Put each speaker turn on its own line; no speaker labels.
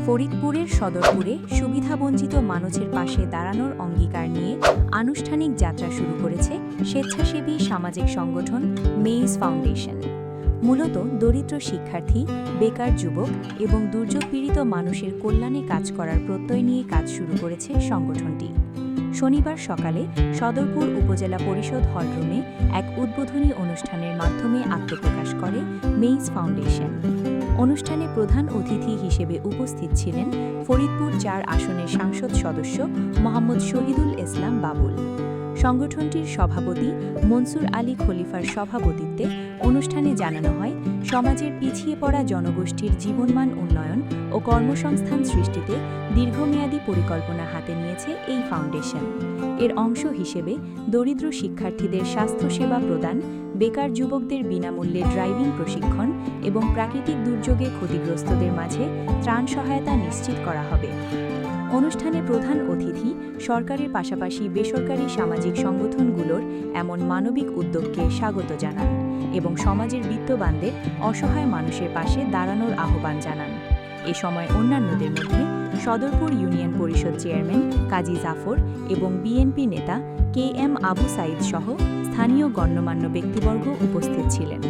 ফরিদপুরের সদরপুরে সুবিধাবঞ্চিত মানুষের পাশে দাঁড়ানোর অঙ্গীকার নিয়ে আনুষ্ঠানিক যাত্রা শুরু করেছে স্বেচ্ছাসেবী সামাজিক সংগঠন মেইজ ফাউন্ডেশন। মূলত দরিদ্র শিক্ষার্থী, বেকার যুবক এবং দুর্যোগপীড়িত মানুষের কল্যাণে কাজ করার প্রত্যয় নিয়ে কাজ শুরু করেছে সংগঠনটি। শনিবার সকালে সদরপুর উপজেলা পরিষদ হলরুমে এক উদ্বোধনী অনুষ্ঠানের মাধ্যমে আত্মপ্রকাশ করে মেইজ ফাউন্ডেশন। অনুষ্ঠানে প্রধান অতিথি হিসেবে উপস্থিত ছিলেন ফরিদপুর ৪ আসনের সংসদ সদস্য মোহাম্মদ শহীদুল ইসলাম বাবুল। সংগঠনটির সভাপতি মনসুর আলী খলিফার সভাপতিত্বে অনুষ্ঠানে জানানো হয়, সমাজের পিছিয়ে পড়া জনগোষ্ঠীর জীবনমান উন্নয়ন ও কর্মসংস্থান সৃষ্টিতে দীর্ঘমেয়াদী পরিকল্পনা হাতে নিয়েছে এই ফাউন্ডেশন। এর অংশ হিসেবে দরিদ্র শিক্ষার্থীদের স্বাস্থ্যসেবা প্রদান, বেকার যুবকদের বিনামূল্যে ড্রাইভিং প্রশিক্ষণ এবং প্রাকৃতিক দুর্যোগে ক্ষতিগ্রস্তদের মাঝে ত্রাণ সহায়তা নিশ্চিত করা হবে। অনুষ্ঠানে প্রধান অতিথি সরকারের পাশাপাশি বেসরকারি সামাজিক সংগঠনগুলোর এমন মানবিক উদ্যোগকে স্বাগত জানান এবং সমাজের বিত্তবানদের অসহায় মানুষের পাশে দাঁড়ানোর আহ্বান জানান। এ সময় অন্যান্যদের মধ্যে সদরপুর ইউনিয়ন পরিষদ চেয়ারম্যান কাজী জাফর এবং বিএনপি নেতা KM আবু সাইদ সহ স্থানীয় গণ্যমান্য ব্যক্তিবর্গ উপস্থিত ছিলেন।